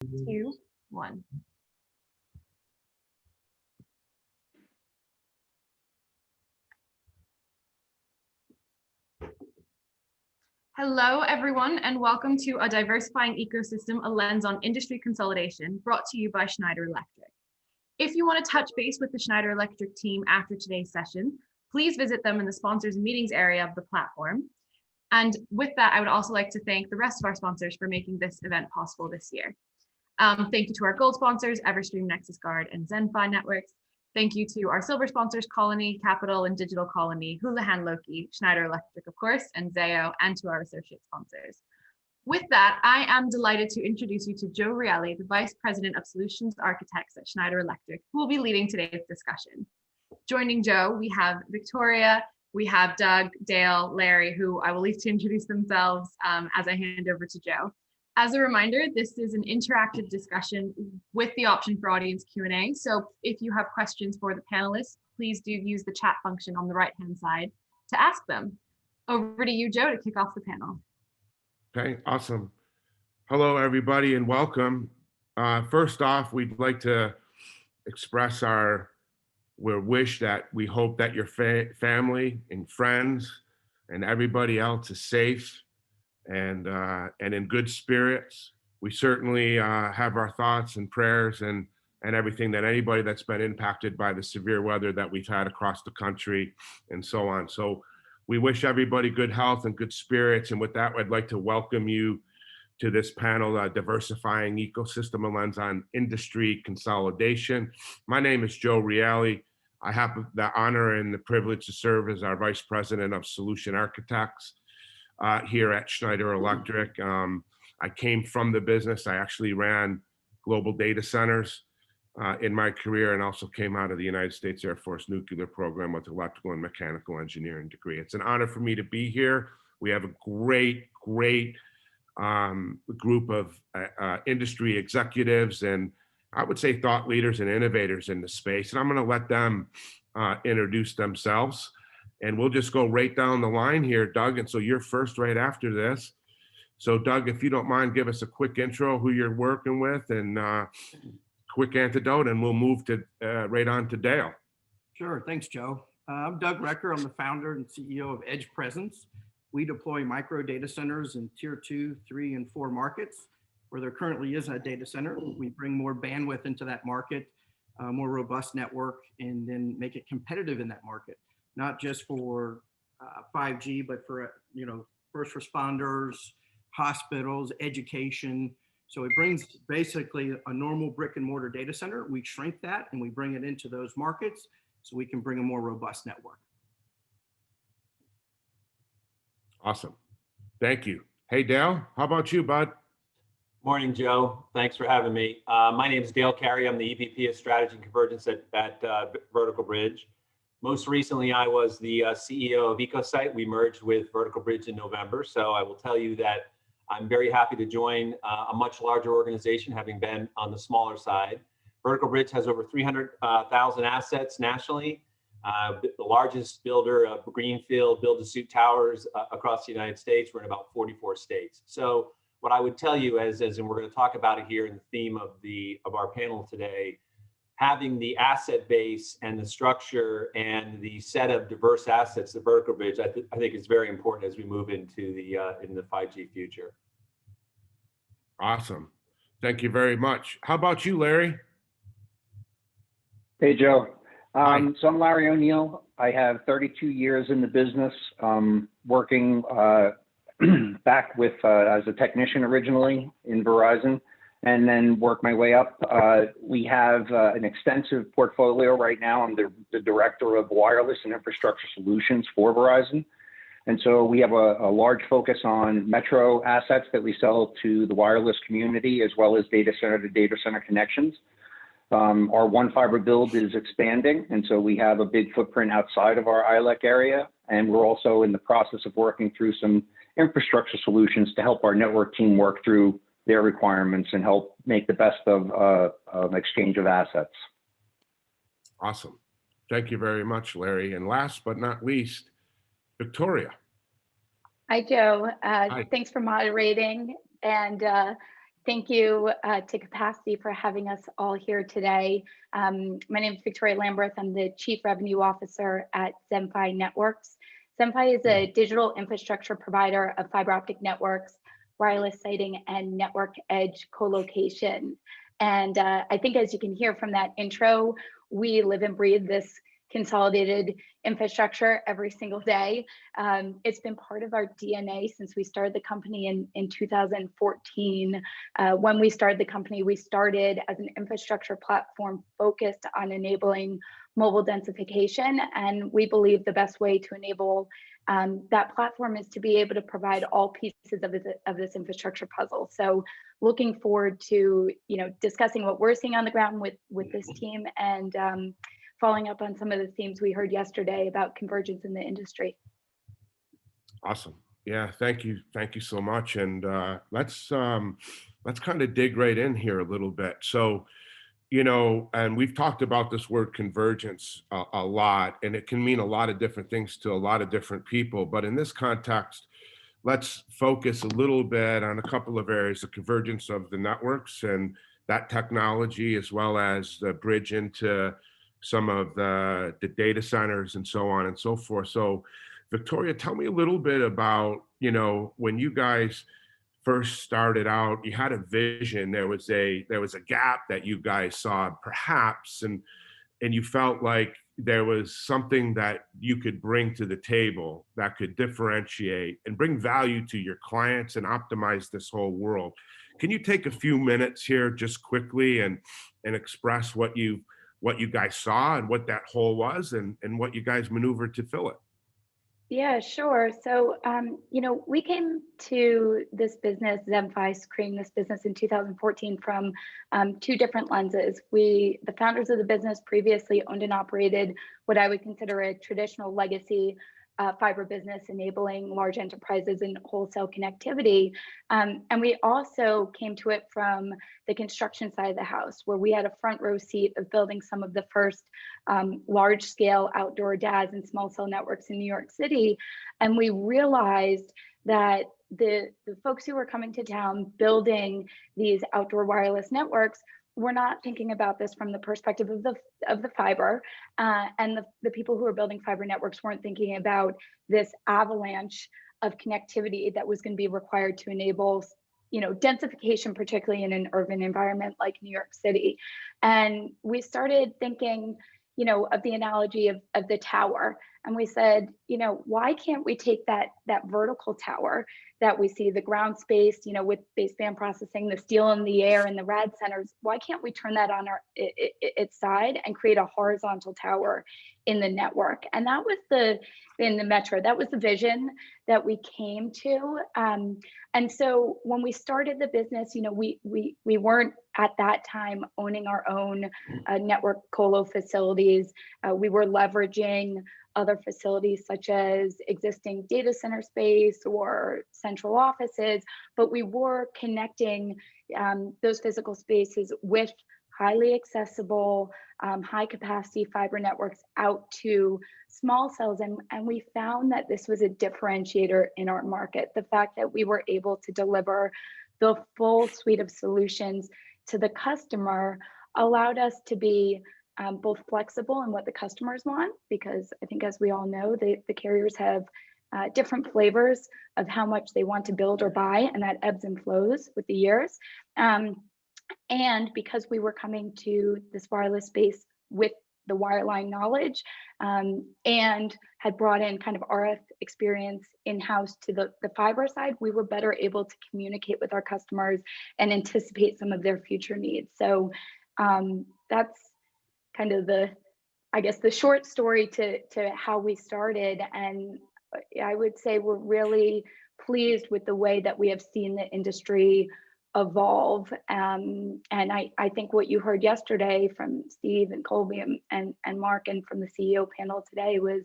2, 1. Hello, everyone, and welcome to A Diversifying Ecosystem, a lens on industry consolidation, brought to you by Schneider Electric. If you want to touch base with the Schneider Electric team after today's session, please visit them in the sponsors and meetings area of the platform. And with that, I would also like to thank the rest of our sponsors for making this event possible this year. Thank you to our gold sponsors, Everstream, Nexus Guard, and Zenfi Networks. Thank you to our silver sponsors, Colony, Capital, and Digital Colony, Houlihan Lokey, Schneider Electric, of course, and Zayo, and to our associate sponsors. With that, I am delighted to introduce you to Joe Reele, the Vice President of Solutions Architects at Schneider Electric, who will be leading today's discussion. Joining Joe, we have Victoria, we have Doug, Dale, Larry, who I will leave to introduce themselves as I hand over to Joe. As a reminder, this is an interactive discussion with the option for audience Q&A. So if you have questions for the panelists, please do use the chat function on the right-hand side to ask them. Over to you, Joe, to kick off the panel. Okay, awesome. Hello, everybody, and welcome. First off, we'd like to express our wish that we hope that your family and friends and everybody else is safe and in good spirits. We certainly have our thoughts and prayers and everything that anybody that's been impacted by the severe weather that we've had across the country and so on. So we wish everybody good health and good spirits. And with that, I'd like to welcome you to this panel, Diversifying Ecosystem, a lens on industry consolidation. My name is Joe Reele. I have the honor and the privilege to serve as our Vice President of Solution Architects here at Schneider Electric. I came from the business. I actually ran global data centers in my career, and also came out of the United States Air Force nuclear program with electrical and mechanical engineering degree. It's an honor for me to be here. We have a great group of industry executives and I would say thought leaders and innovators in the space. And I'm going to let them introduce themselves. And we'll just go right down the line here, Doug. And so you're first right after this. So Doug, if you don't mind, give us a quick intro, who you're working with, and quick antidote, and we'll move to right on to Dale. Sure, thanks, Joe. I'm Doug Recker. I'm the founder and CEO of EdgePresence. We deploy micro data centers in tier 2, 3, and 4 markets where there currently is a data center. We bring more bandwidth into that market, more robust network, and then make it competitive in that market. Not just for 5G, but for first responders, hospitals, education. So it brings basically a normal brick and mortar data center. We shrink that and we bring it into those markets so we can bring a more robust network. Awesome. Thank you. Hey, Dale, how about you, bud? Morning, Joe. Thanks for having me. My name is Dale Carey. I'm the EVP of Strategy and Convergence at Vertical Bridge. Most recently, I was the CEO of EcoSite. We merged with Vertical Bridge in November. So I will tell you that I'm very happy to join a much larger organization, having been on the smaller side. Vertical Bridge has over 300,000 assets nationally, the largest builder of greenfield build-to-suit towers across the United States. We're in about 44 states. So what I would tell you as and we're going to talk about it here in the theme of our panel today, having the asset base and the structure and the set of diverse assets, the Vertical Bridge, I think is very important as we move into the 5G future. Awesome. Thank you very much. How about you, Larry? Hey, Joe. So I'm Larry O'Neill. I have 32 years in the business, working back with as a technician originally in Verizon, and then work my way up. We have an extensive portfolio right now. I'm the director of wireless and infrastructure solutions for Verizon. And so we have a large focus on metro assets that we sell to the wireless community, as well as data center to data center connections. Our one fiber build is expanding, and so we have a big footprint outside of our ILEC area. And we're also in the process of working through some infrastructure solutions to help our network team work through their requirements and help make the best of exchange of assets. Awesome. Thank you very much, Larry. And last but not least, Victoria. Hi, Joe. Hi. Thanks for moderating. And Thank you to Capacity for having us all here today. My name is Victoria Lamberth. I'm the Chief Revenue Officer at Zenfi Networks. Zenfi is a digital infrastructure provider of fiber optic networks, wireless siting, and network edge co-location. And I think as you can hear from that intro, we live and breathe this consolidated infrastructure every single day. It's been part of our DNA since we started the company in 2014. When we started the company, we started as an infrastructure platform focused on enabling mobile densification. And we believe the best way to enable that platform is to be able to provide all pieces of this infrastructure puzzle. So looking forward to discussing what we're seeing on the ground with this team and following up on some of the themes we heard yesterday about convergence in the industry. Awesome. Yeah, thank you so much. And let's kind of dig right in here a little bit. So, and we've talked about this word convergence a lot, and it can mean a lot of different things to a lot of different people. But in this context, let's focus a little bit on a couple of areas: the convergence of the networks and that technology, as well as the bridge into some of the data centers and so on and so forth. So Victoria, tell me a little bit about, when you guys first started out, you had a vision, there was a gap that you guys saw perhaps, and you felt like there was something that you could bring to the table that could differentiate and bring value to your clients and optimize this whole world. Can you take a few minutes here just quickly and express what you guys saw and what that hole was and what you guys maneuvered to fill it? Yeah, sure. So, we came to this business, Zenfi, creating this business in 2014 from two different lenses. The founders of the business previously owned and operated what I would consider a traditional legacy fiber business, enabling large enterprises and wholesale connectivity. And we also came to it from the construction side of the house, where we had a front row seat of building some of the first large scale outdoor DAS and small cell networks in New York City. And we realized that the folks who were coming to town building these outdoor wireless networks we're not thinking about this from the perspective of the fiber, and the people who are building fiber networks weren't thinking about this avalanche of connectivity that was going to be required to enable, densification, particularly in an urban environment like New York City. And we started thinking, of the analogy of the tower, and we said, why can't we take that vertical tower that we see, the ground space, with baseband processing, the steel in the air and the rad centers, why can't we turn that on its side and create a horizontal tower in the network? And that was in the metro, that was the vision that we came to. And so when we started the business, we weren't at that time owning our own network colo facilities. We were leveraging other facilities such as existing data center space or central offices, but we were connecting those physical spaces with highly accessible, high capacity fiber networks out to small cells. And we found that this was a differentiator in our market. The fact that we were able to deliver the full suite of solutions to the customer allowed us to be both flexible in what the customers want, because I think, as we all know, the carriers have different flavors of how much they want to build or buy, and that ebbs and flows with the years. And because we were coming to this wireless space with the wireline knowledge and had brought in kind of RF experience in-house to the fiber side, we were better able to communicate with our customers and anticipate some of their future needs. So that's kind of the short story to how we started. And I would say we're really pleased with the way that we have seen the industry evolve. And I think what you heard yesterday from Steve and Colby and Mark, and from the CEO panel today, was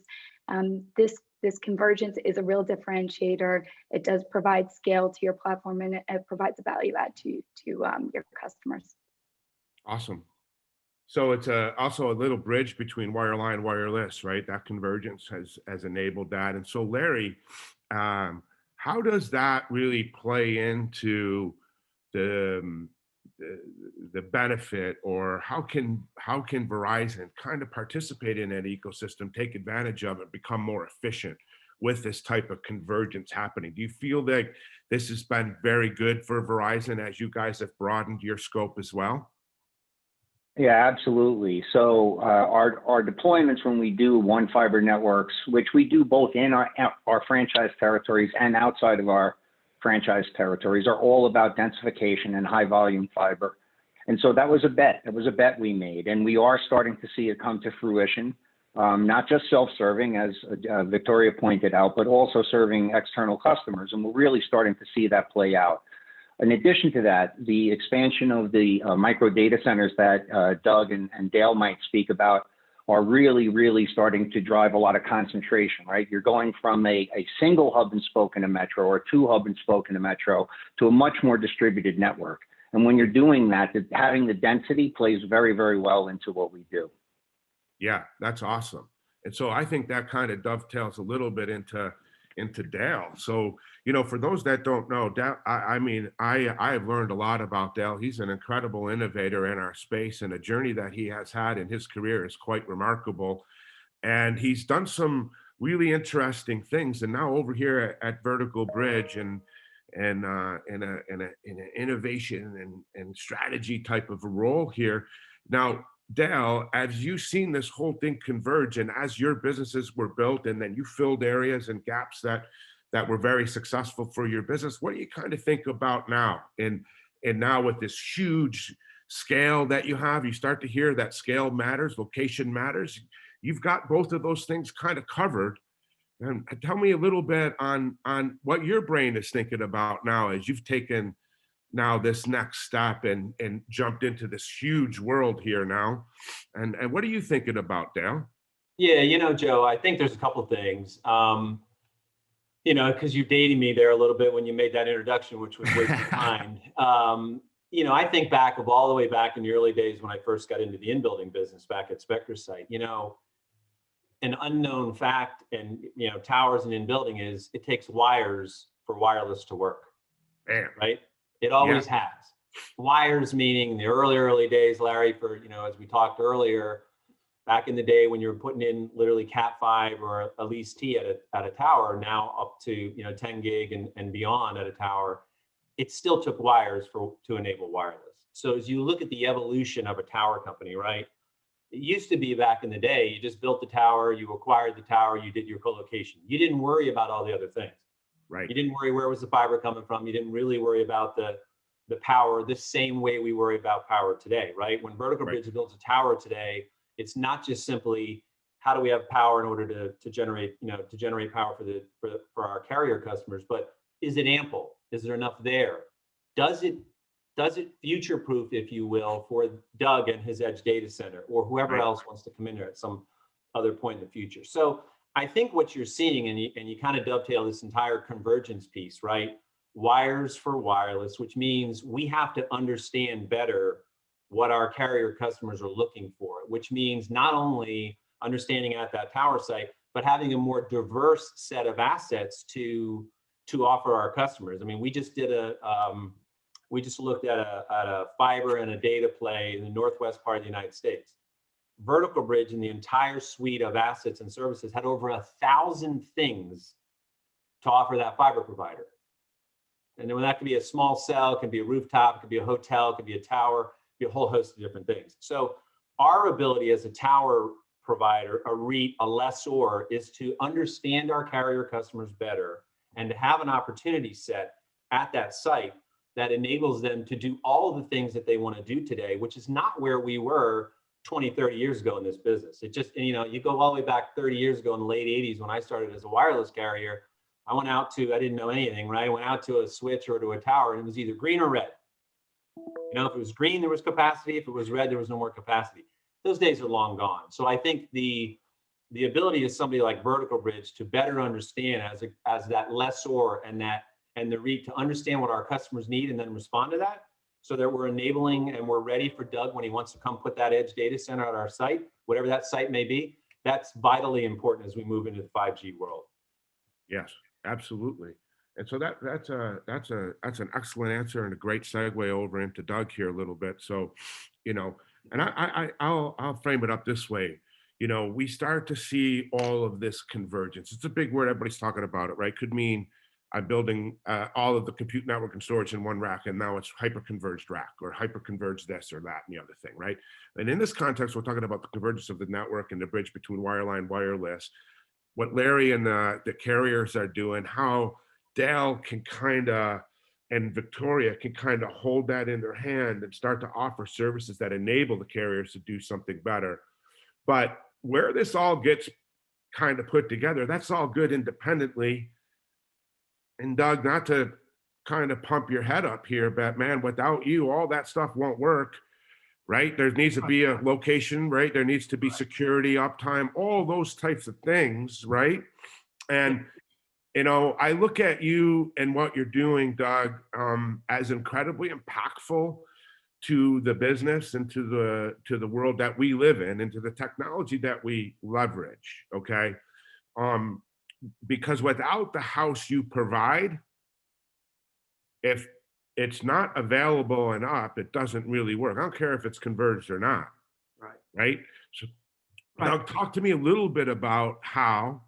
this convergence is a real differentiator. It does provide scale to your platform, and it provides a value add to your customers. Awesome. So it's also a little bridge between wireline and wireless, right? That convergence has enabled that. And so, Larry, how does that really play into the the benefit, or how can Verizon kind of participate in that ecosystem, take advantage of it, become more efficient with this type of convergence happening? Do you feel that this has been very good for Verizon as you guys have broadened your scope as well? Yeah, absolutely. So our deployments, when we do one fiber networks, which we do both in our franchise territories and outside of our franchise territories, are all about densification and high volume fiber. And so that was a bet. It was a bet we made, and we are starting to see it come to fruition. Not just self-serving, as Victoria pointed out, but also serving external customers. And we're really starting to see that play out. In addition to that, the expansion of the micro data centers that Doug and Dale might speak about are really starting to drive a lot of concentration, right? You're going from a single hub and spoke in a metro, or two hub and spoke in a metro, to a much more distributed network. And when you're doing that, having the density plays very well into what we do. Yeah, that's awesome. And so I think that kind of dovetails a little bit into Dale. So, you know, for those that don't know, Dale, I've learned a lot about Dale. He's an incredible innovator in our space, and a journey that he has had in his career is quite remarkable. And he's done some really interesting things. And now over here at Vertical Bridge and in an innovation and strategy type of a role here. Now, Dale, as you've seen this whole thing converge, and as your businesses were built, and then you filled areas and gaps that were very successful for your business, what do you kind of think about now? And now with this huge scale that you have, you start to hear that scale matters, location matters. You've got both of those things kind of covered. And tell me a little bit on what your brain is thinking about now as you've taken now this next step and jumped into this huge world here now. And what are you thinking about, Dale? Yeah, you know, Joe, I think there's a couple of things. You know, because you dated me there a little bit when you made that introduction, which was way too kind. You know, I think back of all the way back in the early days when I first got into the in-building business back at Spectre site. You know, an unknown fact and, you know, towers and in-building is it takes wires for wireless to work. Man. Right? It always has. Wires meaning the early days, Larry, for, you know, as we talked earlier, back in the day when you were putting in literally Cat5 or at least T at a tower, now up to, you know, 10 gig and beyond at a tower, it still took wires to enable wireless. So as you look at the evolution of a tower company, right? It used to be back in the day, you just built the tower, you acquired the tower, you did your co-location. You didn't worry about all the other things. Right. You didn't worry where was the fiber coming from. You didn't really worry about the power the same way we worry about power today, right? When Vertical Bridge builds a tower today, it's not just simply how do we have power in order to generate, you know, to generate power for our carrier customers, but is it ample? Is there enough there? Does it future-proof, if you will, for Doug and his edge data center or whoever else wants to come in there at some other point in the future? So I think what you're seeing, and you kind of dovetail this entire convergence piece, right? Wires for wireless, which means we have to understand better what our carrier customers are looking for, which means not only understanding at that tower site, but having a more diverse set of assets to offer our customers. I mean, we just looked at a fiber and a data play in the northwest part of the United States. Vertical Bridge and the entire suite of assets and services had over 1,000 things to offer that fiber provider. And then that could be a small cell, it could be a rooftop, it could be a hotel, it could be a tower, it could be a whole host of different things. So our ability as a tower provider, a REIT, a lessor, is to understand our carrier customers better and to have an opportunity set at that site that enables them to do all of the things that they want to do today, which is not where we were 20, 30 years ago in this business. It just, you know, you go all the way back 30 years ago in the late 80s when I started as a wireless carrier, I didn't know anything, right? I went out to a switch or to a tower and it was either green or red. You know, if it was green, there was capacity. If it was red, there was no more capacity. Those days are long gone. So I think the ability of somebody like Vertical Bridge to better understand as that lessor and the REIT to understand what our customers need and then respond to that, so that we're enabling and we're ready for Doug when he wants to come put that edge data center at our site, whatever that site may be. That's vitally important as we move into the 5G world. Yes, absolutely. And so that's an excellent answer and a great segue over into Doug here a little bit. So, and I'll frame it up this way. We start to see all of this convergence. It's a big word. Everybody's talking about it, right? Could mean I'm building all of the compute network and storage in one rack, and now it's hyper-converged rack or hyper-converged this or that and the other thing, right? And in this context, we're talking about the convergence of the network and the bridge between wireline, wireless, what Larry and the carriers are doing, how Dell can and Victoria can kind of hold that in their hand and start to offer services that enable the carriers to do something better. But where this all gets kind of put together, that's all good independently. And Doug, not to kind of pump your head up here, but man, without you, all that stuff won't work, right? There needs to be a location, right? There needs to be security, uptime, all those types of things, right? And I look at you and what you're doing, Doug, as incredibly impactful to the business and to the world that we live in and to the technology that we leverage, okay? Because without the house you provide, if it's not available and up, it doesn't really work. I don't care if it's converged or not, right? So Doug, talk to me a little bit about how.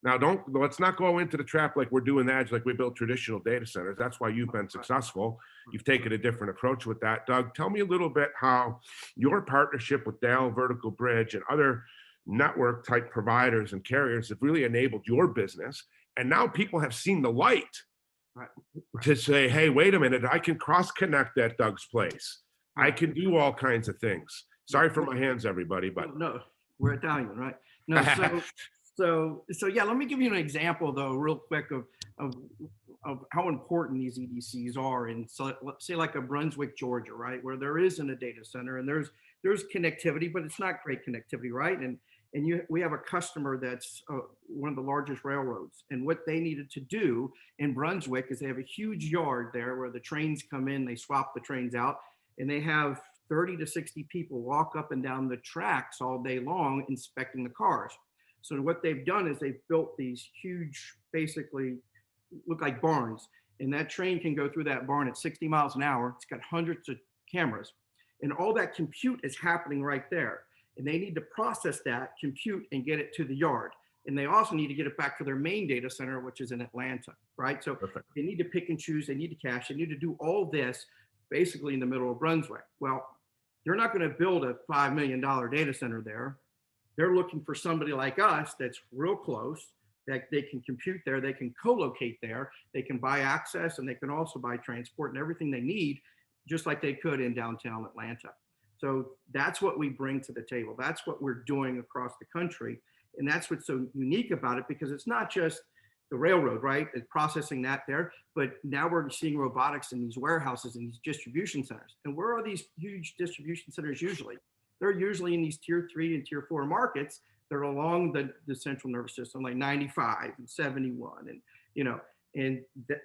Now, let's not go into the trap like we're doing the edge, like we built traditional data centers. That's why you've been successful. You've taken a different approach with that. Doug, tell me a little bit how your partnership with Dell, Vertical Bridge, and other network type providers and carriers have really enabled your business. And now people have seen the light to say, hey, wait a minute, I can cross connect at Doug's place. I can do all kinds of things. Sorry for my hands, everybody, but. No, we're Italian, right? No, so yeah, let me give you an example though, real quick of how important these EDCs are. And so let's say like a Brunswick, Georgia, right, where there isn't a data center and there's connectivity, but it's not great connectivity, right? And we have a customer that's one of the largest railroads, and what they needed to do in Brunswick is they have a huge yard there where the trains come in, they swap the trains out, and they have 30 to 60 people walk up and down the tracks all day long inspecting the cars. So what they've done is they've built these huge, basically look like barns, and that train can go through that barn at 60 miles an hour. It's got hundreds of cameras, and all that compute is happening right there. And they need to process that compute and get it to the yard. And they also need to get it back to their main data center, which is in Atlanta, right? So They need to pick and choose, they need to cache, they need to do all this basically in the middle of Brunswick. Well, they're not going to build a $5 million data center there. They're looking for somebody like us that's real close, that they can compute there, they can co-locate there, they can buy access, and they can also buy transport and everything they need, just like they could in downtown Atlanta. So that's what we bring to the table. That's what we're doing across the country. And that's what's so unique about it, because it's not just the railroad, right? It's processing that there, but now we're seeing robotics in these warehouses and these distribution centers. And where are these huge distribution centers usually? They're usually in these tier 3 and tier 4 markets. They're along the central nervous system, like 95 and 71. And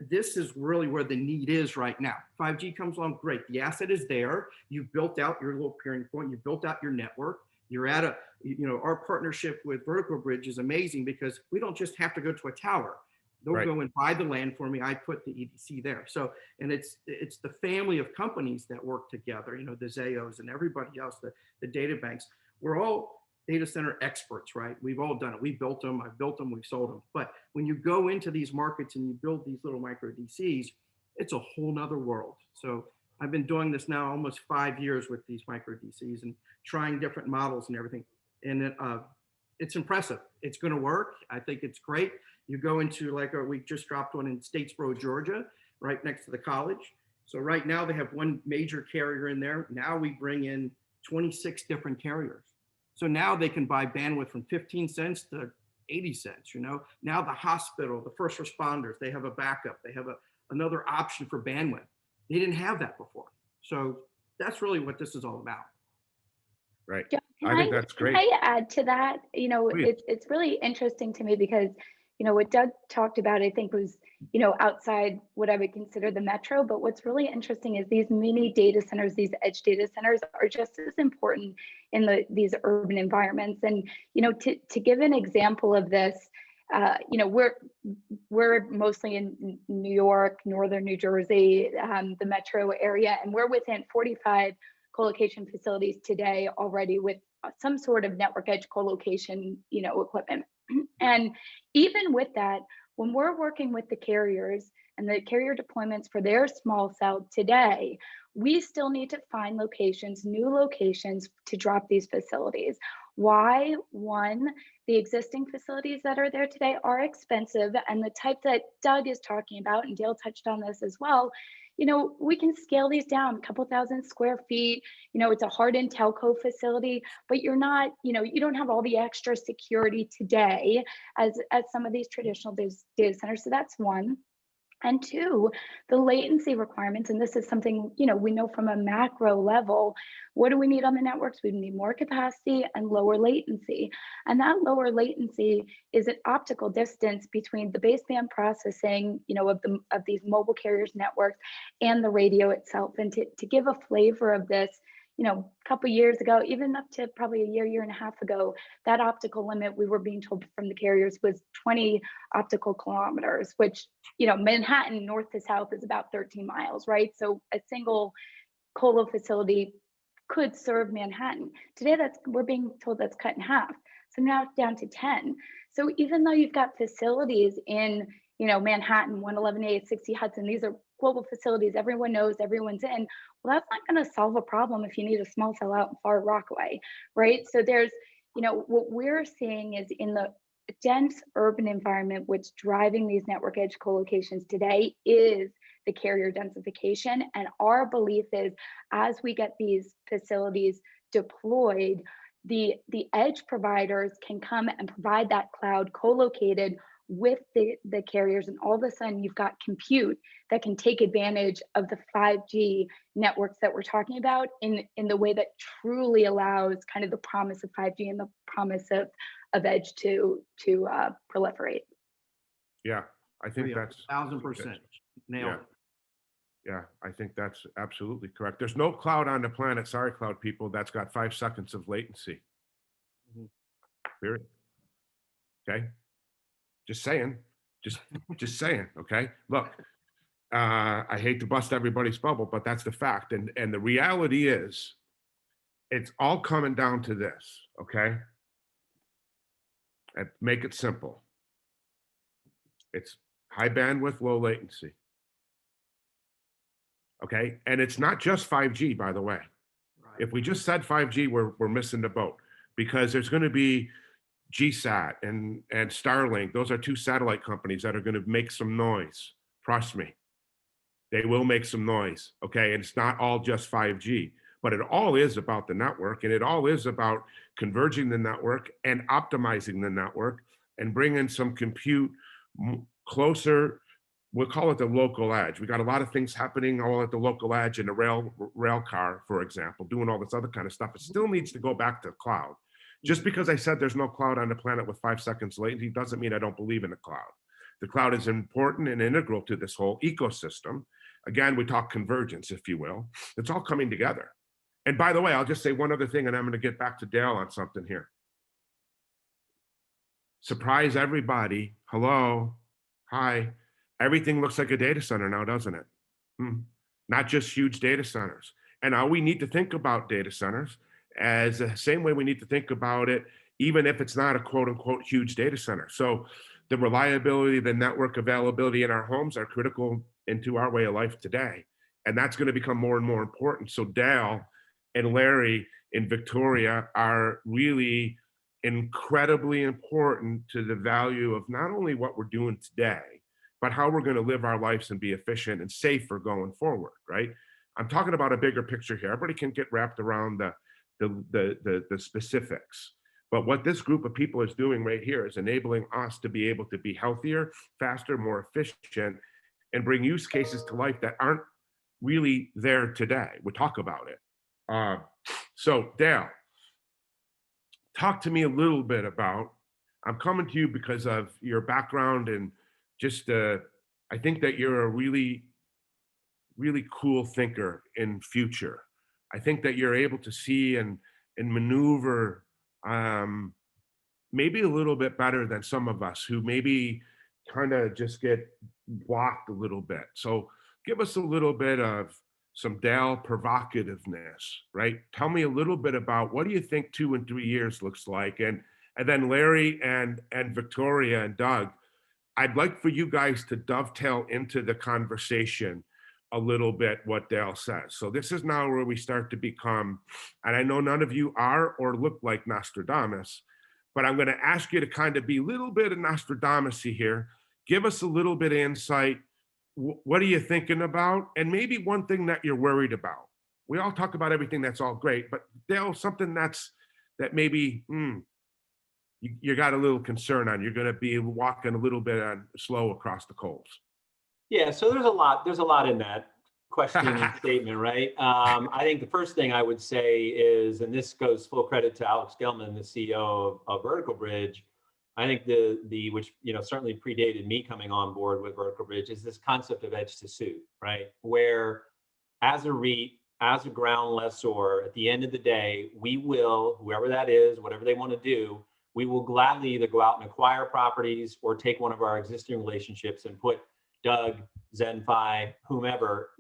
this is really where the need is right now. 5G comes along, great. The asset is there. You've built out your little peering point. You've built out your network. You're at our partnership with Vertical Bridge is amazing because we don't just have to go to a tower. They'll go and buy the land for me. I put the EDC there. So, and it's the family of companies that work together, the Zaos and everybody else, the data banks. We're all data center experts, right? We've all done it. We built them, I've built them, we've sold them. But when you go into these markets and you build these little micro DCs, it's a whole nother world. So I've been doing this now almost 5 years with these micro DCs and trying different models and everything. And it's impressive. It's going to work. I think it's great. You go into we just dropped one in Statesboro, Georgia, right next to the college. So right now they have one major carrier in there. Now we bring in 26 different carriers. So now they can buy bandwidth from 15 cents to 80 cents, Now the hospital, the first responders, they have a backup. They have another option for bandwidth. They didn't have that before. So that's really what this is all about. Right. Yeah, I think that's great. Can I add to that? It's really interesting to me because, what Doug talked about, I think was, outside what I would consider the metro. But what's really interesting is these mini data centers, these edge data centers are just as important in these urban environments. And, to give an example of this, you know, we're mostly in New York, northern New Jersey, the metro area, and we're within 45 co-location facilities today already with some sort of network edge co-location, you know, equipment. And even with that, when we're working with the carriers and the carrier deployments for their small cell today, we still need to find locations, new locations to drop these facilities. Why? One, the existing facilities that are there today are expensive, and the type that Doug is talking about, and Dale touched on this as well, you know, we can scale these down a couple thousand square feet. You know, it's a hardened telco facility, but you're not, you know, you don't have all the extra security today as some of these traditional data centers. So that's one. And two, the latency requirements, and this is something, you know, we know from a macro level, what do we need on the networks? We need more capacity and lower latency. And that lower latency is an optical distance between the baseband processing, you know, of these mobile carriers networks and the radio itself. And to give a flavor of this, you know, a couple of years ago, even up to probably a year and a half ago, that optical limit we were being told from the carriers was 20 optical kilometers, which, you know, Manhattan north to south is about 13 miles, right? So a single colo facility could serve Manhattan. Today, we're being told that's cut in half. So now it's down to 10. So even though you've got facilities in, you know, Manhattan, 111A, 60 Hudson, these are global facilities, everyone knows, everyone's in. Well, that's not going to solve a problem if you need a small cell out in Far Rockaway, right? So there's, you know, what we're seeing is in the dense urban environment, what's driving these network edge co-locations today is the carrier densification. And our belief is as we get these facilities deployed, the edge providers can come and provide that cloud co-located with the carriers, and all of a sudden you've got compute that can take advantage of the 5G networks that we're talking about in the way that truly allows kind of the promise of 5G and the promise of edge to proliferate. Yeah, I think that's 1,000% nailed it. Yeah, I think that's absolutely correct. There's no cloud on the planet, sorry, cloud people, that's got 5 seconds of latency. Period. Okay. Just saying, just saying, okay? Look, I hate to bust everybody's bubble, but that's the fact. And the reality is, it's all coming down to this, okay? And make it simple. It's high bandwidth, low latency. Okay, and it's not just 5G, by the way. Right. If we just said 5G, we're missing the boat, because there's going to be GSAT and Starlink. Those are 2 satellite companies that are going to make some noise. Trust me, they will make some noise. Okay, and it's not all just 5G, but it all is about the network, and it all is about converging the network and optimizing the network and bringing some compute closer. We'll call it the local edge. We got a lot of things happening all at the local edge in the rail car, for example, doing all this other kind of stuff. It still needs to go back to cloud. Just because I said there's no cloud on the planet with 5 seconds latency doesn't mean I don't believe in the cloud. The cloud is important and integral to this whole ecosystem. Again, we talk convergence, if you will. It's all coming together. And by the way, I'll just say one other thing, and I'm going to get back to Dale on something here. Surprise everybody. Hello. Hi. Everything looks like a data center now, doesn't it? Not just huge data centers. And now we need to think about data centers as the same way we need to think about it, even if it's not a quote unquote huge data center. So the reliability, the network availability in our homes are critical into our way of life today. And that's going to become more and more important. So Dale and Larry in Victoria are really incredibly important to the value of not only what we're doing today, but how we're going to live our lives and be efficient and safer going forward, right? I'm talking about a bigger picture here. Everybody can get wrapped around the specifics. But what this group of people is doing right here is enabling us to be able to be healthier, faster, more efficient, and bring use cases to life that aren't really there today. We'll talk about it. So Dale, talk to me a little bit about, I'm coming to you because of your background and just, I think that you're a really, really cool thinker in future. I think that you're able to see and maneuver, maybe a little bit better than some of us who maybe kind of just get blocked a little bit. So give us a little bit of some Dale provocativeness, right? Tell me a little bit about what do you think 2 and 3 years looks like, and then Larry and Victoria and Doug, I'd like for you guys to dovetail into the conversation a little bit what Dale says. So this is now where we start to become, and I know none of you are or look like Nostradamus, but I'm going to ask you to kind of be a little bit of Nostradamus-y here. Give us a little bit of insight. What are you thinking about? And maybe one thing that you're worried about. We all talk about everything that's all great, but Dale, something that maybe you got a little concern on. You're going to be walking a little bit on slow across the coals. Yeah, so there's a lot in that question and statement, right? I think the first thing I would say is, and this goes full credit to Alex Gelman, the CEO of Vertical Bridge. I think the which certainly predated me coming on board with Vertical Bridge is this concept of edge to suit, right? Where as a REIT, as a ground lessor, at the end of the day, we will, whoever that is, whatever they want to do, we will gladly either go out and acquire properties or take one of our existing relationships and put Doug, Zenfi, whomever,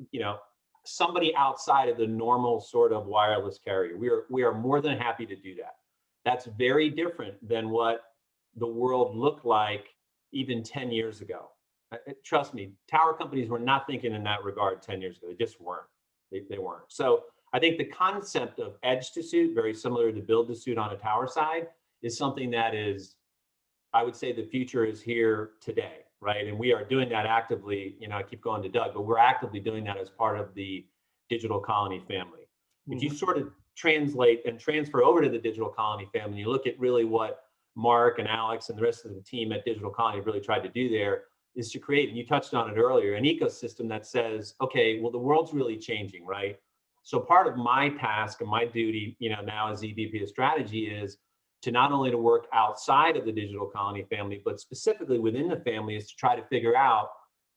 somebody outside of the normal sort of wireless carrier. We are more than happy to do that. That's very different than what the world looked like even 10 years ago. Trust me, tower companies were not thinking in that regard 10 years ago. They just weren't. They weren't. So I think the concept of edge to suit, very similar to build to suit on a tower side, is something that is, I would say the future is here today, right? And we are doing that actively. I keep going to Doug, but we're actively doing that as part of the Digital Colony family. If you sort of translate and transfer over to the Digital Colony family, you look at really what Mark and Alex and the rest of the team at Digital Colony really tried to do there is to create, and you touched on it earlier, an ecosystem that says, okay, well, the world's really changing, right? So part of my task and my duty, now as EVP of strategy is to not only to work outside of the Digital Colony family, but specifically within the family is to try to figure out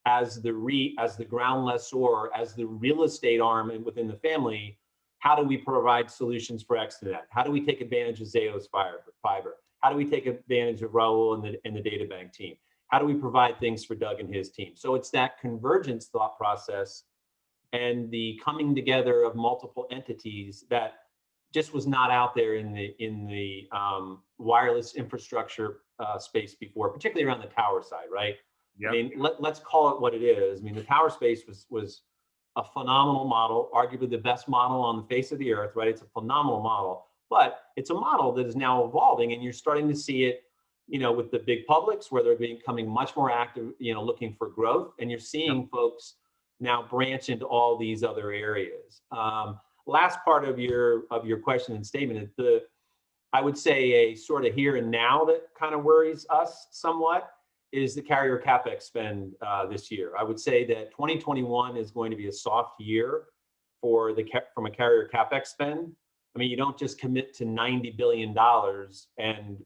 as the REIT, as the ground lessor, as the real estate arm within the family, how do we provide solutions for Extenet? How do we take advantage of Zayo's fiber? How do we take advantage of Raul and the data bank team? How do we provide things for Doug and his team? So it's that convergence thought process and the coming together of multiple entities that just was not out there in the wireless infrastructure space before, particularly around the tower side, right? Yep. I mean, let's call it what it is. I mean, the tower space was a phenomenal model, arguably the best model on the face of the earth, right? It's a phenomenal model, but it's a model that is now evolving, and you're starting to see it, with the big publics where they're becoming much more active, looking for growth, and you're seeing folks now branch into all these other areas. Last part of your question and statement is I would say a sort of here and now that kind of worries us somewhat is the carrier CapEx spend this year. I would say that 2021 is going to be a soft year from a carrier CapEx spend. I mean, you don't just commit to $90 billion and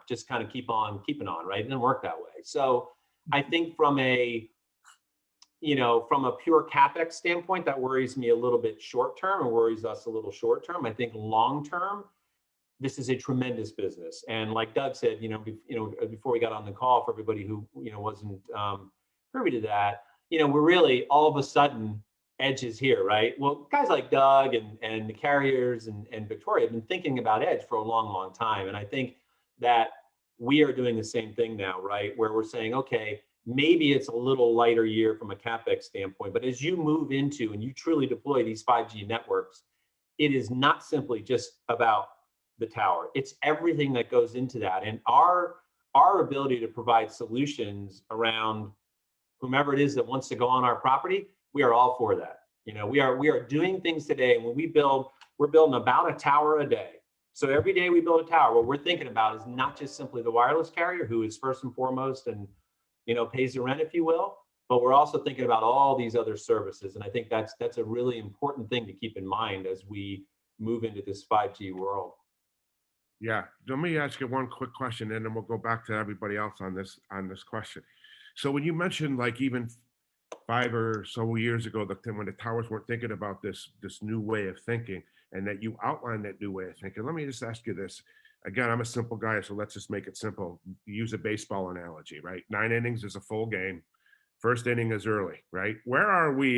just kind of keep on keeping on, right? It doesn't work that way. So I think from a pure CapEx standpoint, that worries me a little bit short term and worries us a little short term. I think long term, this is a tremendous business. And like Doug said, before we got on the call, for everybody who wasn't privy to that, we're really all of a sudden edge is here, right? Well, guys like Doug and the carriers and Victoria have been thinking about edge for a long, long time. And I think that we are doing the same thing now, right? Where we're saying, okay, maybe it's a little lighter year from a CapEx standpoint, but as you move into and you truly deploy these 5G networks, it is not simply just about the tower. It's everything that goes into that. And our ability to provide solutions around whomever it is that wants to go on our property, we are all for that. We are doing things today, and when we're building about a tower a day. So every day we build a tower, what we're thinking about is not just simply the wireless carrier who is first and foremost and pays the rent, if you will, but we're also thinking about all these other services. And I think that's a really important thing to keep in mind as we move into this 5G world. Yeah, let me ask you one quick question, and then we'll go back to everybody else on this question. So when you mentioned like even 5 or so years ago, when the towers weren't thinking about this new way of thinking, and that you outlined that new way of thinking, let me just ask you this: again, I'm a simple guy, so let's just make it simple. Use a baseball analogy, right? 9 innings is a full game. First inning is early, right? Where are we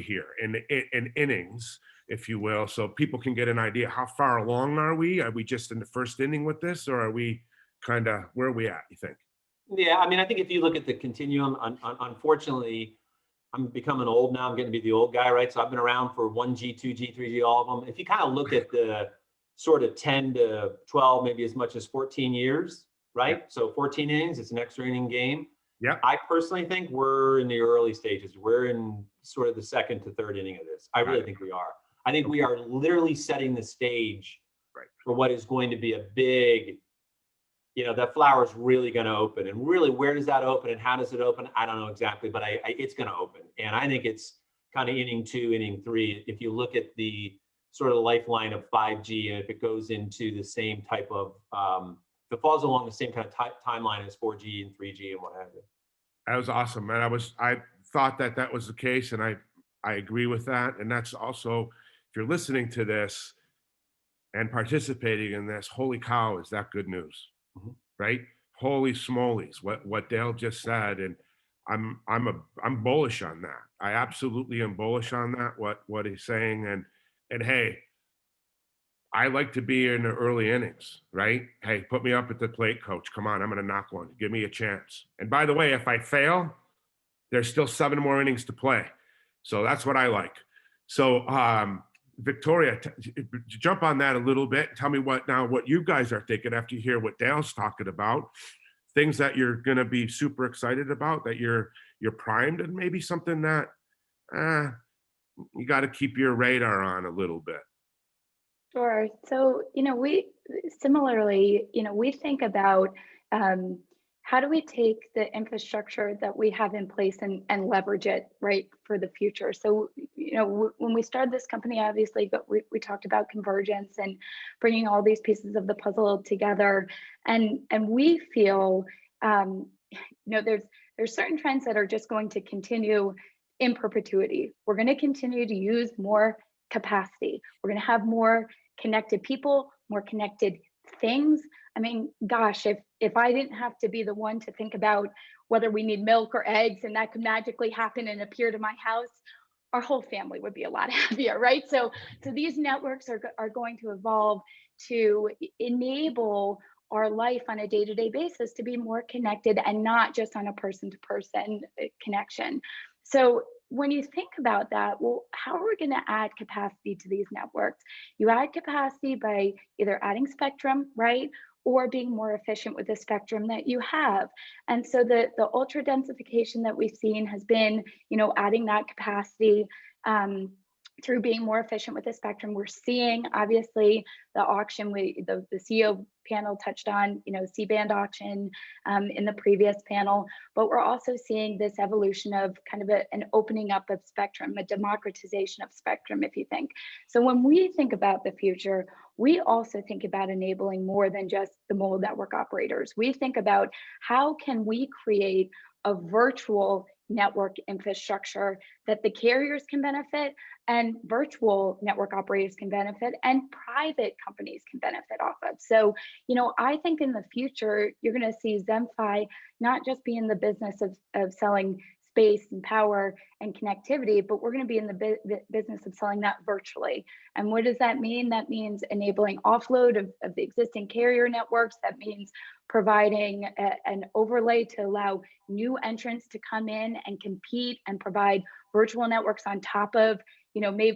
here in innings, if you will, so people can get an idea? How far along are we? Are we just in the first inning with this, or are we kind of, where are we at, you think? Yeah, I mean, I think if you look at the continuum, unfortunately, I'm becoming old now. I'm getting to be the old guy, right? So I've been around for 1G, 2G, 3G, all of them. If you kind of look at the sort of 10 to 12, maybe as much as 14 years, right? Yep. So 14 innings, it's an extra inning game. Yeah. I personally think we're in the early stages. We're in sort of the second to third inning of this. I really think we are. I think we are literally setting the stage for what is going to be a big, that flower is really going to open. And really, where does that open and how does it open? I don't know exactly, but it's going to open. And I think it's kind of inning 2, inning 3. If you look at the sort of lifeline of 5G, and if it goes into the same type of, if it falls along the same kind of timeline as 4G and 3G and what have you. That was awesome, man. I thought that was the case, and I agree with that. And that's also, if you're listening to this and participating in this, holy cow, is that good news, right? Holy smolies, what Dale just said, and I'm bullish on that. I absolutely am bullish on that. What he's saying, and hey, I like to be in the early innings, right? Hey, put me up at the plate, coach. Come on, I'm going to knock one. Give me a chance. And by the way, if I fail, there's still 7 more innings to play. So that's what I like. So, Victoria, jump on that a little bit. Tell me what you guys are thinking after you hear what Dale's talking about. Things that you're going to be super excited about, that you're primed, and maybe something that you got to keep your radar on a little bit. Sure. So, we similarly, we think about how do we take the infrastructure that we have in place and leverage it, right, for the future. So, when we started this company, obviously, but we talked about convergence and bringing all these pieces of the puzzle together. And we feel, there's certain trends that are just going to continue in perpetuity. We're going to continue to use more capacity. We're going to have more connected people, more connected things. I mean, gosh, if I didn't have to be the one to think about whether we need milk or eggs and that could magically happen and appear to my house, our whole family would be a lot happier, right? So these networks are going to evolve to enable our life on a day-to-day basis to be more connected and not just on a person-to-person connection. So when you think about that, well, how are we going to add capacity to these networks? You add capacity by either adding spectrum, right, or being more efficient with the spectrum that you have. And so the ultra densification that we've seen has been, adding that capacity through being more efficient with the spectrum. We're seeing, obviously, the auction, the CEO panel touched on, C-band auction in the previous panel, but we're also seeing this evolution of kind of an opening up of spectrum, a democratization of spectrum, if you think. So when we think about the future, we also think about enabling more than just the mobile network operators. We think about how can we create a virtual network infrastructure that the carriers can benefit and virtual network operators can benefit and private companies can benefit off of. So, I think in the future, you're going to see Zenfi not just be in the business of selling space and power and connectivity, but we're going to be in the business of selling that virtually. And what does that mean? That means enabling offload of the existing carrier networks. That means providing an overlay to allow new entrants to come in and compete and provide virtual networks on top of,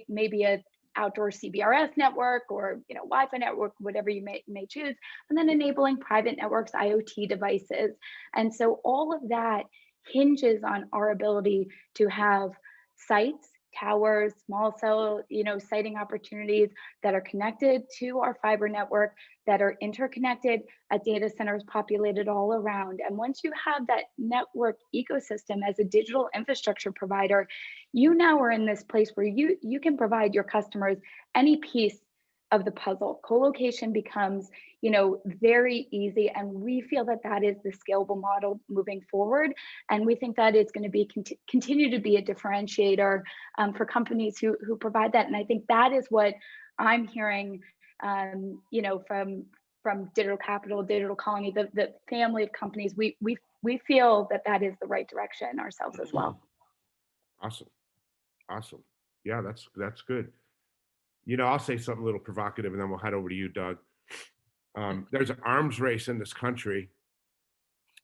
maybe a outdoor CBRS network or Wi-Fi network, whatever you may choose, and then enabling private networks, IoT devices. And so all of that hinges on our ability to have sites, towers, small cell, siting opportunities that are connected to our fiber network, that are interconnected at data centers populated all around. And once you have that network ecosystem as a digital infrastructure provider, you now are in this place where you can provide your customers any piece of the puzzle. Co-location becomes, very easy. And we feel that is the scalable model moving forward. And we think that it's going to be continue to be a differentiator for companies who provide that. And I think that is what I'm hearing you know, from Digital Capital, Digital Colony, the family of companies, we feel that that is the right direction ourselves as well. Awesome. Yeah, that's good. You know, I'll say something a little provocative and then we'll head over to you, Doug. There's an arms race in this country.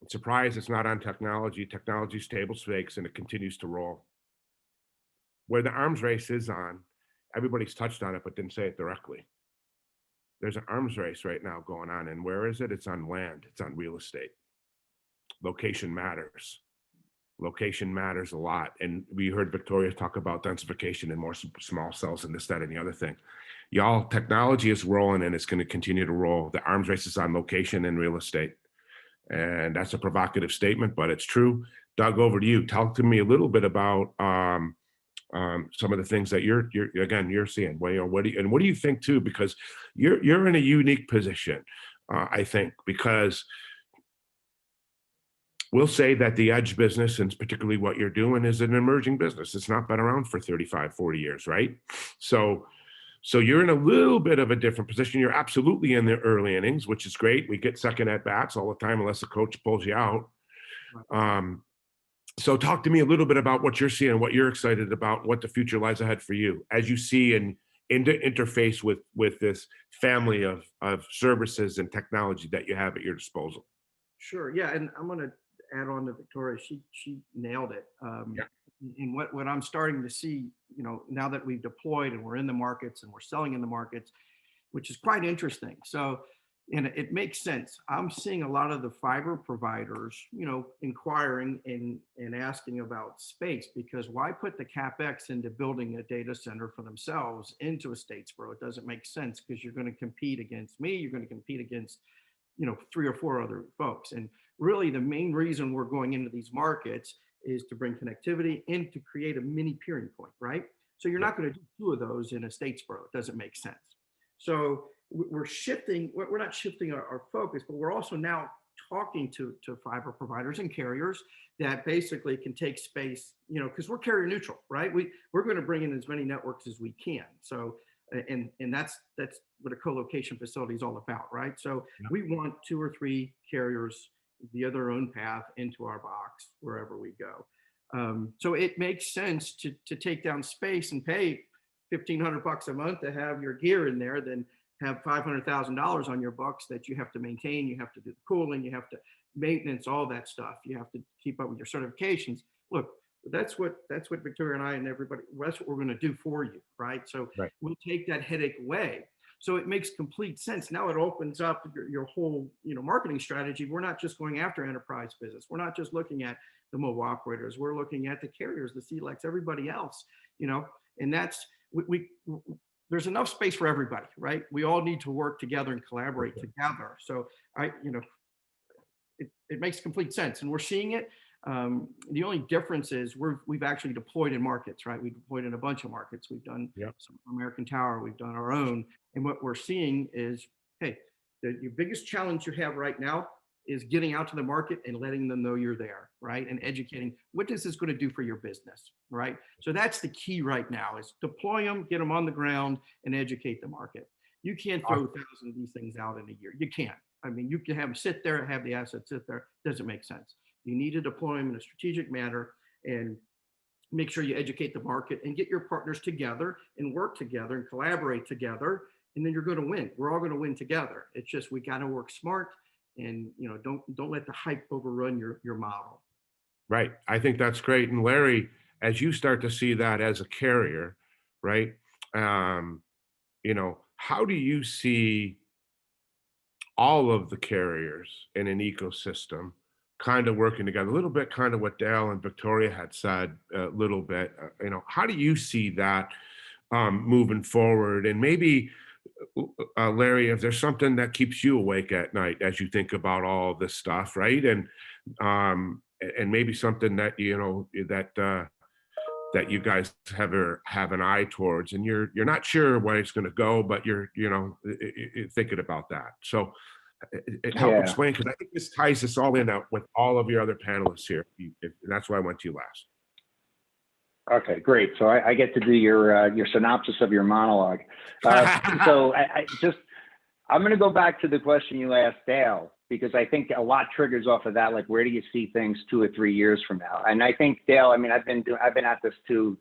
I'm surprised it's not on technology. Technology's table stakes and it continues to roll. Where the arms race is on, everybody's touched on it but didn't say it directly. There's an arms race right now going on, and where is it? It's on land. It's on real estate. Location matters. Location matters a lot. And we heard Victoria talk about densification and more small cells and this, that, and the other thing. Y'all, technology is rolling and it's going to continue to roll. The arms race is on location and real estate. And that's a provocative statement, but it's true. Doug, over to you. Talk to me a little bit about some of the things that you're seeing. What do you think too? Because you're in a unique position, I think, because we'll say that the edge business, and particularly what you're doing, is an emerging business. It's not been around for 35, 40 years, right? So you're in a little bit of a different position. You're absolutely in the early innings, which is great. We get second at bats all the time unless the coach pulls you out. So talk to me a little bit about what you're seeing, what you're excited about, what the future lies ahead for you as you see and interface with this family of services and technology that you have at your disposal. Sure. Yeah. And I'm going to add on to Victoria. She nailed it. And what I'm starting to see, you know, now that we've deployed and we're in the markets and we're selling in the markets, which is quite interesting. So, and it makes sense. I'm seeing a lot of the fiber providers, you know, inquiring and asking about space, because why put the CapEx into building a data center for themselves into a Statesboro? It doesn't make sense, because you're going to compete against me. You're going to compete against, you know, 3 or 4 other folks. And really the main reason we're going into these markets is to bring connectivity and to create a mini peering point, right? So you're not going to do 2 of those in a Statesboro. It doesn't make sense. So we're shifting, we're not shifting our focus, but we're also now talking to fiber providers and carriers that basically can take space, you know, because we're carrier neutral, right? We're going to bring in as many networks as we can. So, and that's what a co-location facility is all about, right? So we want 2 or 3 carriers via their own path into our box wherever we go. So it makes sense to take down space and pay $1,500 a month to have your gear in there than have $500,000 on your books that you have to maintain. You have to do the cooling, you have to maintenance, all that stuff. You have to keep up with your certifications. Look, that's what Victoria and I and everybody, that's what we're going to do for you, right? So we'll take that headache away. So it makes complete sense. Now it opens up your whole, you know, marketing strategy. We're not just going after enterprise business. We're not just looking at the mobile operators. We're looking at the carriers, the CLECs, everybody else, you know, and that's, there's enough space for everybody, right? We all need to work together and collaborate together. So you know, it makes complete sense, and we're seeing it. The only difference is we've actually deployed in markets, right? We deployed in a bunch of markets. We've done some American Tower, we've done our own. And what we're seeing is, hey, your biggest challenge you have right now is getting out to the market and letting them know you're there, right? And educating, what is this going to do for your business, right? So that's the key right now, is deploy them, get them on the ground, and educate the market. You can't throw 1,000 of these things out in a year. You can't. I mean, you can have them sit there, have the assets sit there. Doesn't make sense. You need to deploy them in a strategic manner and make sure you educate the market and get your partners together and work together and collaborate together. And then you're going to win. We're all going to win together. It's just, we got to work smart, and, you know, don't let the hype overrun your model. Right. I think that's great. And Larry, as you start to see that as a carrier, right? You know, how do you see all of the carriers in an ecosystem kind of working together? A little bit, kind of what Dale and Victoria had said a little bit. You know, how do you see that moving forward? And maybe, Larry, if there's something that keeps you awake at night as you think about all this stuff, right? And maybe something that, you know, that you guys have an eye towards, and you're not sure where it's going to go, but you're thinking about that. So help explain, because I think this ties us all in with all of your other panelists here. And that's why I went to you last. Okay, great. So I get to do your synopsis of your monologue. So I I'm going to go back to the question you asked Dale, because I think a lot triggers off of that. Like, where do you see things 2 or 3 years from now? And I think, Dale, I mean, I've been at this too,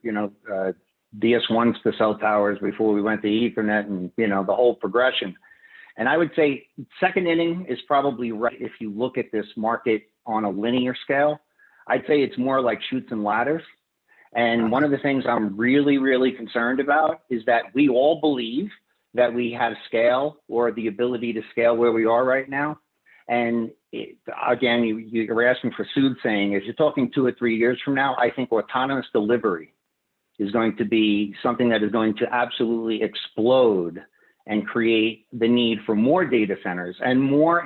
DS1s to cell towers before we went to Ethernet, and, the whole progression. And I would say second inning is probably right. If you look at this market on a linear scale, I'd say it's more like chutes and ladders. And one of the things I'm really, really concerned about is that we all believe that we have scale or the ability to scale where we are right now. And again, you're asking for soothsaying. As you're talking 2 or 3 years from now, I think autonomous delivery is going to be something that is going to absolutely explode and create the need for more data centers and more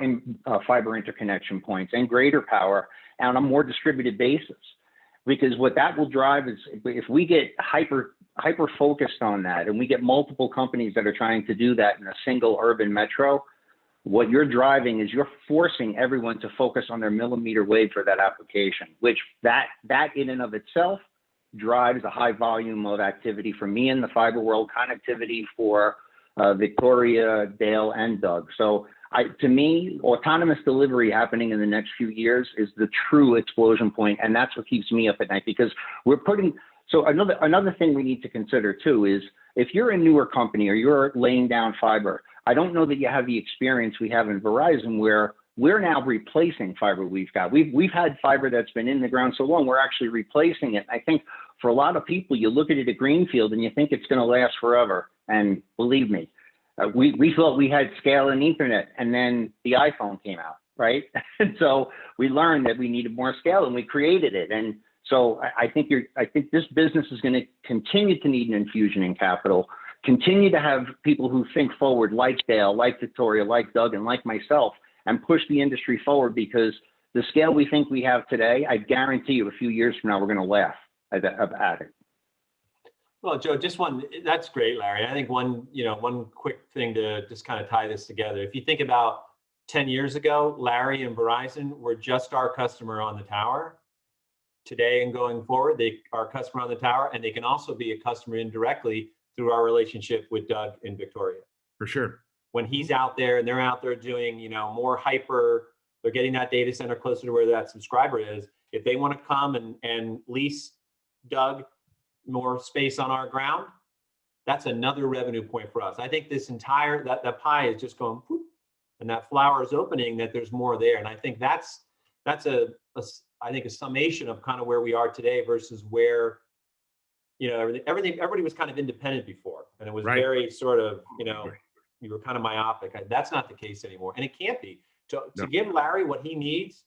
fiber interconnection points and greater power on a more distributed basis. Because what that will drive is, if we get hyper focused on that, and we get multiple companies that are trying to do that in a single urban metro, what you're driving is you're forcing everyone to focus on their millimeter wave for that application, which that in and of itself drives a high volume of activity for me in the fiber world, connectivity for Victoria, Dale, and Doug. So to me, autonomous delivery happening in the next few years is the true explosion point, and that's what keeps me up at night, because we're putting. So another thing we need to consider too is, if you're a newer company or you're laying down fiber, I don't know that you have the experience we have in Verizon, where we're now replacing fiber we've got. We've had fiber that's been in the ground so long, we're actually replacing it. I think for a lot of people, you look at it at greenfield and you think it's going to last forever. And believe me, we thought we had scale in Ethernet, and then the iPhone came out, right? And so we learned that we needed more scale, and we created it. And so I think this business is going to continue to need an infusion in capital, continue to have people who think forward, like Dale, like Victoria, like Doug, and like myself, and push the industry forward, because the scale we think we have today, I guarantee you a few years from now, we're going to laugh at it. Well, Joe, that's great, Larry. I think one quick thing to just kind of tie this together. If you think about 10 years ago, Larry and Verizon were just our customer on the tower. Today and going forward, they are a customer on the tower, and they can also be a customer indirectly through our relationship with Doug and Victoria. For sure. When he's out there and they're out there doing, more they're getting that data center closer to where that subscriber is. If they want to come and lease Doug more space on our ground, that's another revenue point for us. I think this entire, that pie is just going whoop, and that flower is opening, that there's more there. And I think that's a summation of kind of where we are today versus where, everybody was kind of independent before, and it was right. Very sort of, you were kind of myopic. That's not the case anymore. And it can't be. To give Larry what he needs,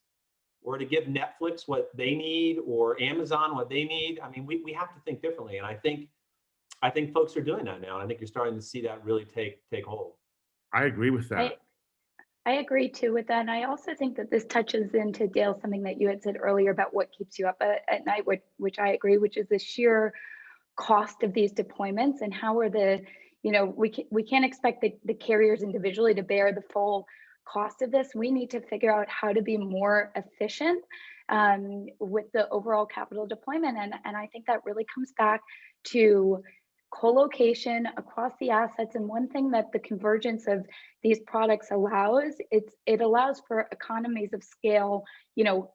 or to give Netflix what they need, or Amazon what they need. I mean, we have to think differently. And I think folks are doing that now. And I think you're starting to see that really take hold. I agree with that. I agree too with that. And I also think that this touches into, Dale, something that you had said earlier about what keeps you up at night, which I agree, which is the sheer cost of these deployments, and how are we can't expect the carriers individually to bear the full cost of this. We need to figure out how to be more efficient with the overall capital deployment. And I think that really comes back to co-location across the assets. And one thing that the convergence of these products allows, it allows for economies of scale,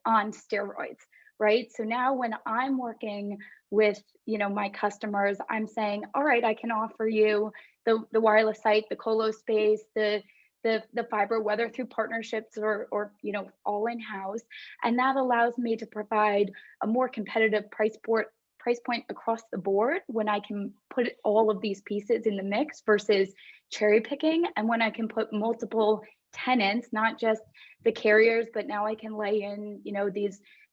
on steroids, right? So now when I'm working with, my customers, I'm saying, all right, I can offer you the wireless site, the colo space, the fiber, whether through partnerships or all in-house. And that allows me to provide a more competitive price point across the board, when I can put all of these pieces in the mix versus cherry picking. And when I can put multiple tenants, not just the carriers, but now I can lay in,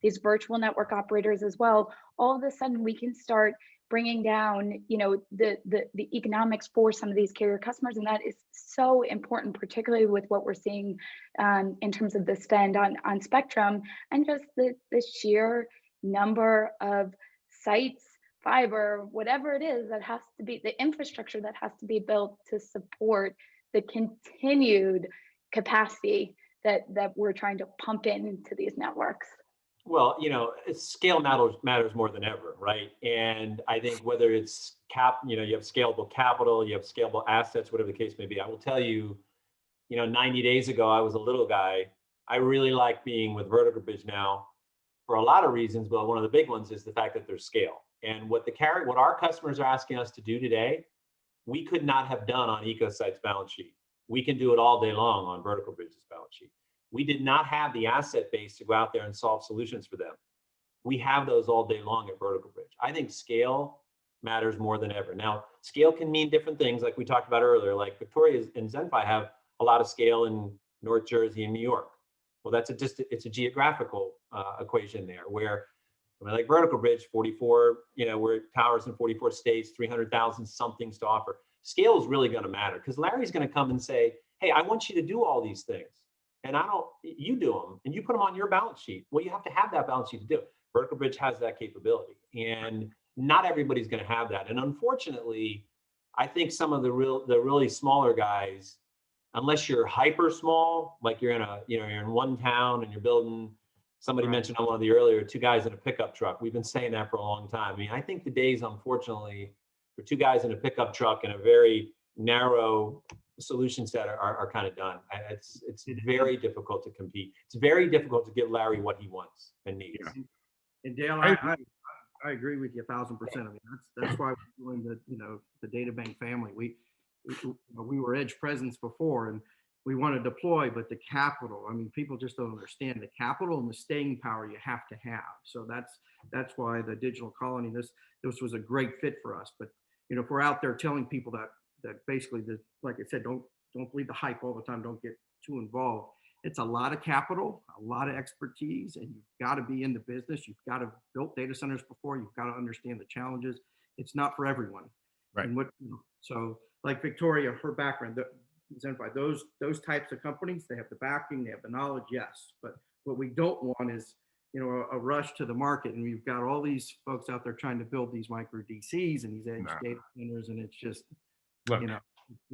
these virtual network operators as well. All of a sudden we can start bringing down, the economics for some of these carrier customers. And that is so important, particularly with what we're seeing in terms of the spend on spectrum, and just the sheer number of sites, fiber, whatever it is that has to be, the infrastructure that has to be built to support the continued capacity that we're trying to pump into these networks. Well, scale matters more than ever, right? And I think whether it's you have scalable capital, you have scalable assets, whatever the case may be, I will tell you, 90 days ago, I was a little guy. I really like being with Vertical Bridge now for a lot of reasons, but one of the big ones is the fact that there's scale. And what our customers are asking us to do today, we could not have done on EcoSight's balance sheet. We can do it all day long on Vertical Bridge's balance sheet. We did not have the asset base to go out there and solve solutions for them. We have those all day long at Vertical Bridge. I think scale matters more than ever. Now, scale can mean different things, like we talked about earlier, like Victoria and Zenfi have a lot of scale in North Jersey and New York. Well, it's a geographical equation there, where like Vertical Bridge, 44, we're towers in 44 states, 300,000 somethings to offer. Scale is really going to matter, because Larry's going to come and say, hey, I want you to do all these things. And you do them and you put them on your balance sheet. Well, you have to have that balance sheet to do it. Vertical Bridge has that capability, and not everybody's going to have that. And unfortunately, I think some of the really smaller guys, unless you're hyper small, like you're in one town and you're building, somebody mentioned on one of the earlier, 2 guys in a pickup truck. We've been saying that for a long time. I mean, I think the days, unfortunately, for 2 guys in a pickup truck in a very narrow solution set are kind of done. It's very difficult to compete. It's very difficult to give Larry what he wants and needs. Yeah. And Dale, I agree with you 1,000%. I mean, that's why we're doing the data bank family. We were EdgePresence before, and we want to deploy, but the capital, I mean, people just don't understand the capital and the staying power you have to have. So that's why the digital colony, this was a great fit for us. But if we're out there telling people that basically, like I said, don't believe the hype all the time, don't get too involved. It's a lot of capital, a lot of expertise, and you've got to be in the business. You've got to build data centers before. You've got to understand the challenges. It's not for everyone. Right. And so like Victoria, her background, Zenfi, those types of companies, they have the backing, they have the knowledge, yes. But what we don't want is a rush to the market, and we've got all these folks out there trying to build these micro DCs and these edge data centers, and it's just look.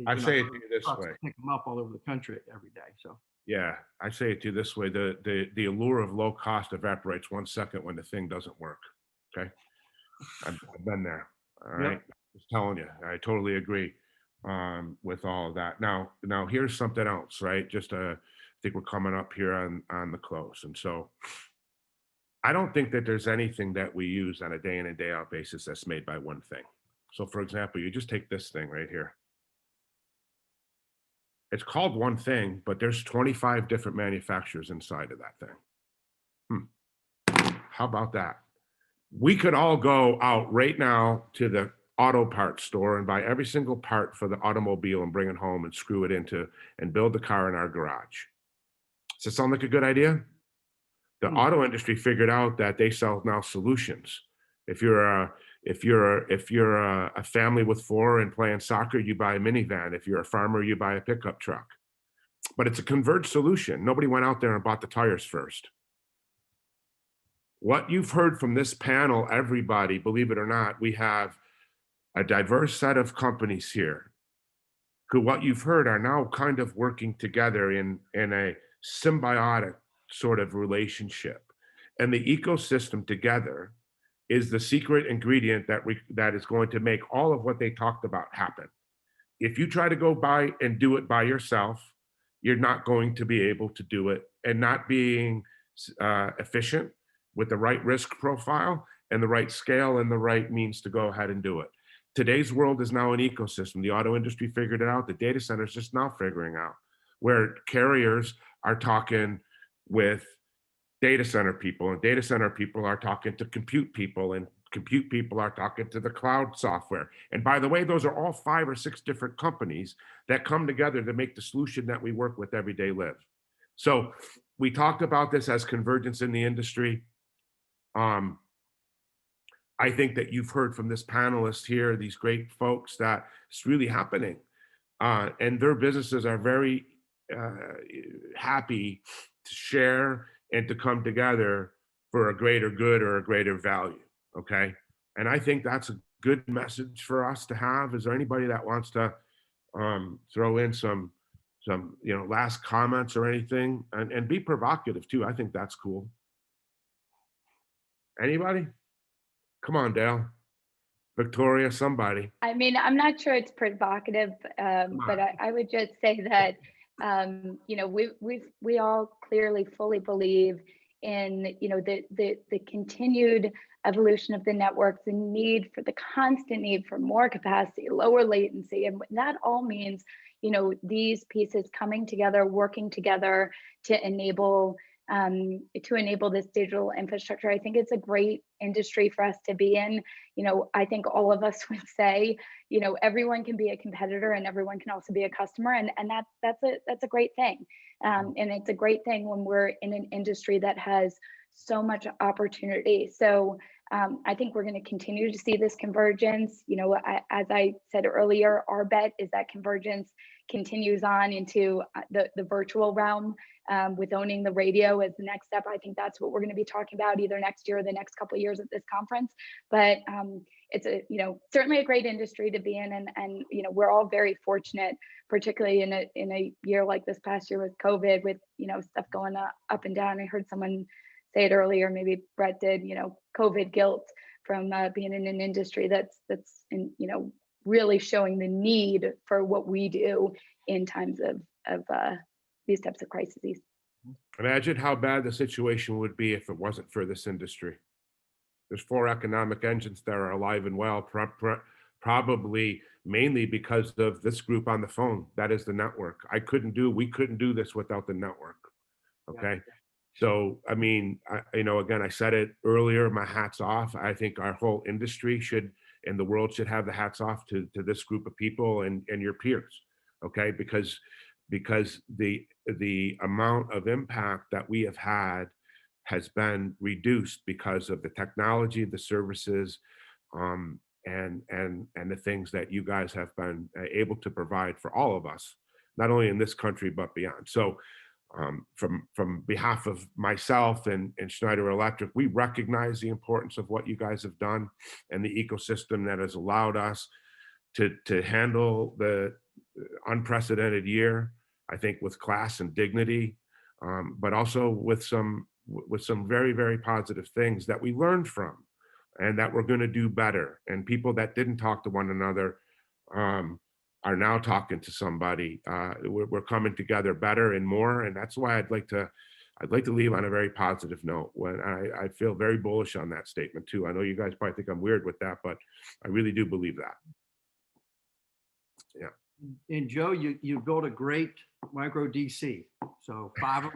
I say it to you this way: pick them up all over the country every day. So. Yeah, I say it to you this way: the allure of low cost evaporates 1 second when the thing doesn't work. Okay, I've been there. All right, just telling you, I totally agree with all of that. Now here's something else, right? I think we're coming up here on the close, and so I don't think that there's anything that we use on a day in and day out basis that's made by one thing. So, for example, you just take this thing right here. It's called one thing, but there's 25 different manufacturers inside of that thing. How about that? We could all go out right now to the auto parts store and buy every single part for the automobile and bring it home and screw it into and build the car in our garage. Does that sound like a good idea? The auto industry figured out that they sell now solutions. If you're a family with 4 and playing soccer, you buy a minivan. If you're a farmer, you buy a pickup truck. But it's a converged solution. Nobody went out there and bought the tires first. What you've heard from this panel, everybody, believe it or not, we have a diverse set of companies here who, what you've heard, are now kind of working together in a symbiotic sort of relationship. And the ecosystem together is the secret ingredient that is going to make all of what they talked about happen. If you try to go by and do it by yourself, you're not going to be able to do it, and not being efficient with the right risk profile and the right scale and the right means to go ahead and do it. Today's world is now an ecosystem. The auto industry figured it out. The data center is just now figuring out, where carriers are talking with data center people, and data center people are talking to compute people, and compute people are talking to the cloud software. And by the way, those are all 5 or 6 different companies that come together to make the solution that we work with every day live. So we talked about this as convergence in the industry. I think that you've heard from this panelist here, these great folks, that it's really happening. And their businesses are very happy to share and to come together for a greater good or a greater value, okay? And I think that's a good message for us to have. Is there anybody that wants to throw in some last comments or anything? And be provocative too. I think that's cool. Anybody? Come on, Dale. Victoria, somebody. I mean, I'm not sure it's provocative, but I would just say that we all clearly fully believe in, the continued evolution of the network, the constant need for more capacity, lower latency. And that all means, these pieces coming together, working together to enable this digital infrastructure. I think it's a great industry for us to be in. I think all of us would say, everyone can be a competitor and everyone can also be a customer. And that's a great thing. And it's a great thing when we're in an industry that has so much opportunity. So I think we're going to continue to see this convergence. As I said earlier, our bet is that convergence continues on into the virtual realm, with owning the radio as the next step. I think that's what we're going to be talking about either next year or the next couple of years at this conference. But it's certainly a great industry to be in, and we're all very fortunate, particularly in a year like this past year with COVID, with stuff going up and down. I heard someone say it earlier, maybe Brett did, COVID guilt from being in an industry that's really showing the need for what we do in times of these types of crises. Imagine how bad the situation would be if it wasn't for this industry. There's 4 economic engines that are alive and well, probably mainly because of this group on the phone. That is the network. We couldn't do this without the network. Okay. Yeah. So, I mean, again, I said it earlier, my hat's off. I think our whole industry and the world should have the hats off to this group of people and your peers. Okay. Because the amount of impact that we have had has been reduced because of the technology, the services, and the things that you guys have been able to provide for all of us, not only in this country, but beyond. So from behalf of myself and Schneider Electric, we recognize the importance of what you guys have done and the ecosystem that has allowed us to handle the unprecedented year, I think, with class and dignity, but also with some very, very positive things that we learned from and that we're going to do better. And people that didn't talk to one another are now talking to somebody. We're coming together better and more, and that's why I'd like to leave on a very positive note. When I feel very bullish on that statement too. I know you guys probably think I'm weird with that, but I really do believe that. Yeah. And Joe, you built a great micro DC. So 5 of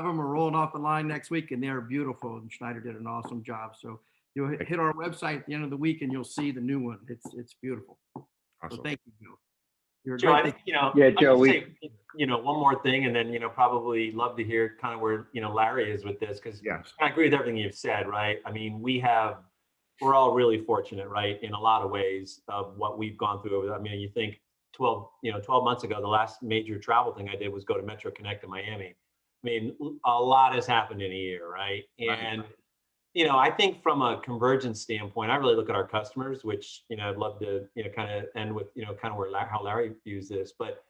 them are rolling off the line next week, and they're beautiful. And Schneider did an awesome job. So you'll hit our website at the end of the week, and you'll see the new one. It's beautiful. Awesome. So thank you, Joe. Joe, I think, yeah, Joe, say, one more thing, and then, probably love to hear kind of where, Larry is with this, because yes. I agree with everything you've said, right? I mean, we're all really fortunate, right? In a lot of ways of what we've gone through. I mean, you think 12 months ago, the last major travel thing I did was go to MetroConnect in Miami. I mean, a lot has happened in a year, right? And, I think from a convergence standpoint, I really look at our customers, which, I'd love to, kind of end with, kind of how Larry views this. But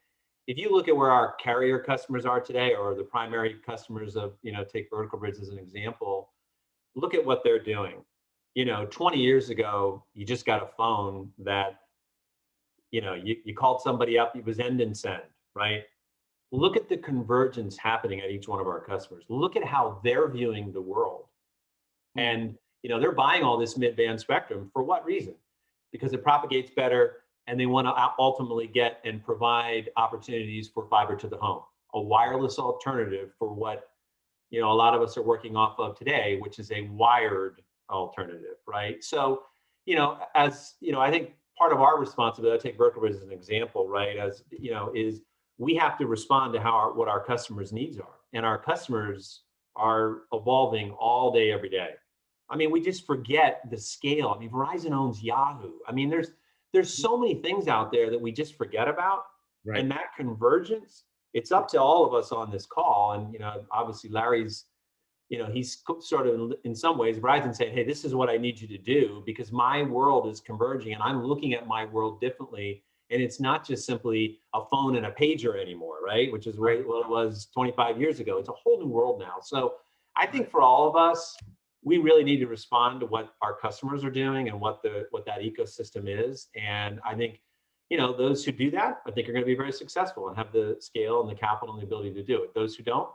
if you look at where our carrier customers are today, or the primary customers of, take Vertical Bridge as an example, look at what they're doing. 20 years ago, you just got a phone that, you called somebody up, it was end and send, right? Look at the convergence happening at each one of our customers. Look at how they're viewing the world. And, they're buying all this mid-band spectrum for what reason? Because it propagates better, and they want to ultimately get and provide opportunities for fiber to the home, a wireless alternative for what, a lot of us are working off of today, which is a wired alternative, right? So, as, I think part of our responsibility, I take Vertical Bridge as an example, right? As, is we have to respond to what our customers' needs are. And our customers are evolving all day, every day. I mean, we just forget the scale. I mean, Verizon owns Yahoo. I mean, there's so many things out there that we just forget about. Right. And that convergence, it's up to all of us on this call. And, obviously Larry's, he's sort of, in some ways, Verizon saying, hey, this is what I need you to do, because my world is converging and I'm looking at my world differently. And it's not just simply a phone and a pager anymore, right? Which is what it was 25 years ago. It's a whole new world now. So I think for all of us, we really need to respond to what our customers are doing and what that ecosystem is. And I think, those who do that, I think are going to be very successful and have the scale and the capital and the ability to do it. Those who don't,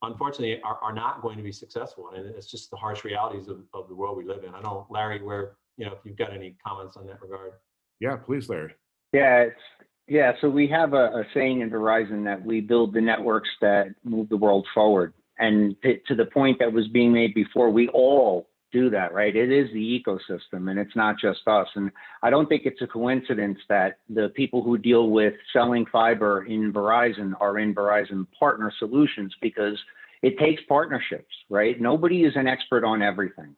unfortunately, are not going to be successful. And it's just the harsh realities of the world we live in. I don't, Larry, if you've got any comments on that regard. Yeah, please, Larry. Yeah, so we have a saying in Verizon that we build the networks that move the world forward. And to the point that was being made before, we all do that, right? It is the ecosystem, and it's not just us. And I don't think it's a coincidence that the people who deal with selling fiber in Verizon are in Verizon Partner Solutions, because it takes partnerships, right? Nobody is an expert on everything.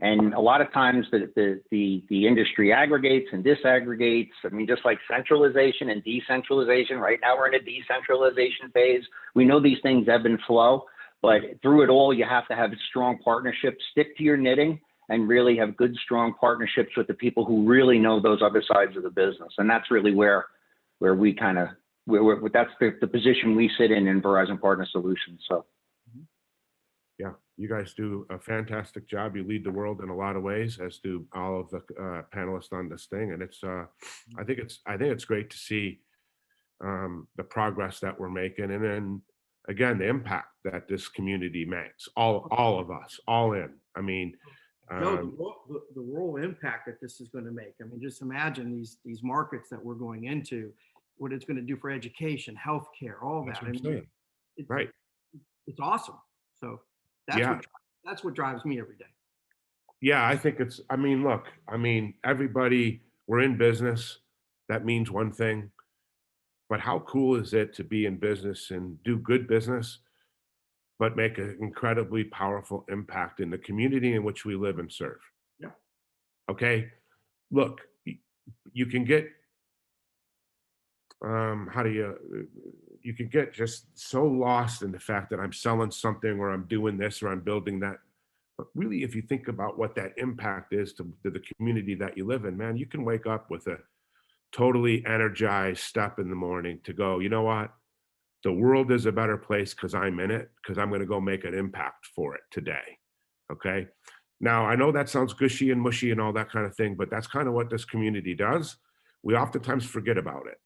And a lot of times the industry aggregates and disaggregates. I mean, just like centralization and decentralization, right now we're in a decentralization phase. We know these things ebb and flow, but through it all, you have to have strong partnerships, stick to your knitting, and really have good, strong partnerships with the people who really know those other sides of the business. And that's really where we kind of, that's the position we sit in Verizon Partner Solutions. So. Yeah, you guys do a fantastic job. You lead the world in a lot of ways, as do all of the panelists on this thing. And it's, I think it's great to see the progress that we're making, and then again the impact that this community makes. All of us, all in. I mean, Joe, the world impact that this is going to make. I mean, just imagine these markets that we're going into, what it's going to do for education, healthcare, all that. That's what I'm saying. Right. It's awesome. So. That's what drives me every day. Yeah, I think look, everybody, we're in business. That means one thing, but how cool is it to be in business and do good business, but make an incredibly powerful impact in the community in which we live and serve? Yeah. Okay. Look, you can get, you can get just so lost in the fact that I'm selling something, or I'm doing this, or I'm building that. But really, if you think about what that impact is to the community that you live in, man, you can wake up with a totally energized step in the morning to go, you know what? The world is a better place because I'm in it, because I'm going to go make an impact for it today. Okay. Now, I know that sounds gushy and mushy and all that kind of thing, but that's kind of what this community does. We oftentimes forget about it.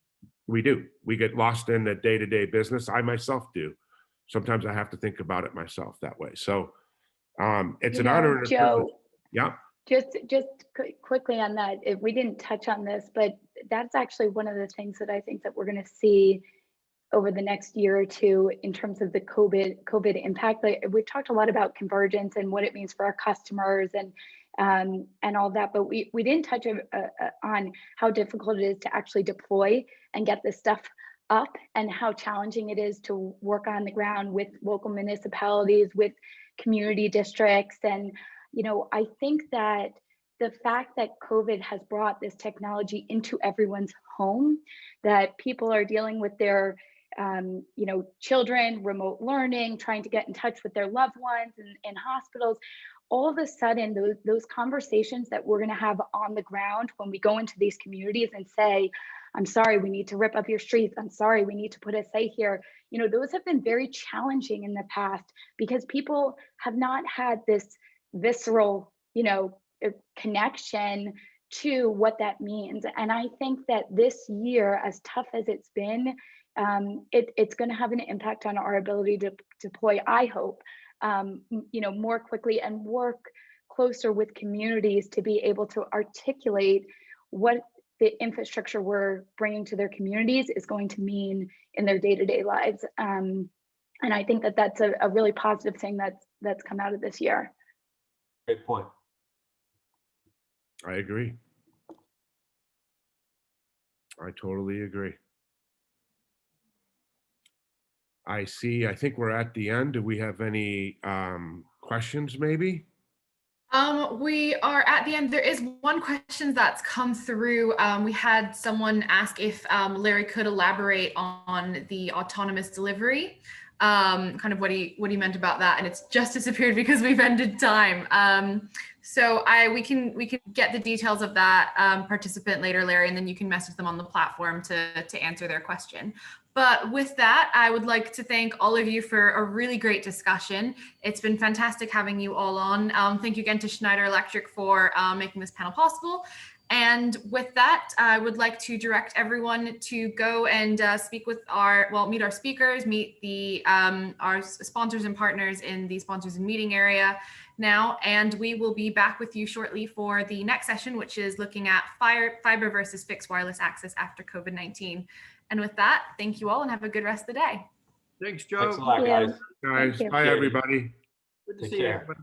We do. We get lost in the day-to-day business. I myself do. Sometimes I have to think about it myself that way. So it's an honor and a privilege. Yeah. Just quickly on that, if we didn't touch on this, but that's actually one of the things that I think that we're going to see over the next year or two in terms of the COVID impact. Like, we've talked a lot about convergence and what it means for our customers and all that, but we didn't touch on how difficult it is to actually deploy and get this stuff up, and how challenging it is to work on the ground with local municipalities, with community districts. And, I think that the fact that COVID has brought this technology into everyone's home, that people are dealing with their children, remote learning, trying to get in touch with their loved ones in hospitals, all of a sudden those conversations that we're going to have on the ground when we go into these communities and say, I'm sorry, we need to rip up your streets. I'm sorry, we need to put a say here. Those have been very challenging in the past because people have not had this visceral, connection to what that means. And I think that this year, as tough as it's been, it's going to have an impact on our ability to deploy, I hope, more quickly and work closer with communities to be able to articulate what the infrastructure we're bringing to their communities is going to mean in their day-to-day lives. And I think that that's a really positive thing that's come out of this year. Great point. I agree. I totally agree. I think we're at the end. Do we have any questions maybe? We are at the end. There is one question that's come through. We had someone ask if Larry could elaborate on the autonomous delivery, kind of what he meant about that, and it's just disappeared because we've ended time. So we can get the details of that participant later, Larry, and then you can message them on the platform to answer their question. But with that, I would like to thank all of you for a really great discussion. It's been fantastic having you all on. Thank you again to Schneider Electric for making this panel possible. And with that, I would like to direct everyone to go and speak with meet our speakers, meet the our sponsors and partners in the sponsors and meeting area now. And we will be back with you shortly for the next session, which is looking at fiber versus fixed wireless access after COVID-19. And with that, thank you all and have a good rest of the day. Thanks, Joe. Thanks a lot, guys. Guys, Thank you. bye, everybody. Good to Take see you, care. everybody.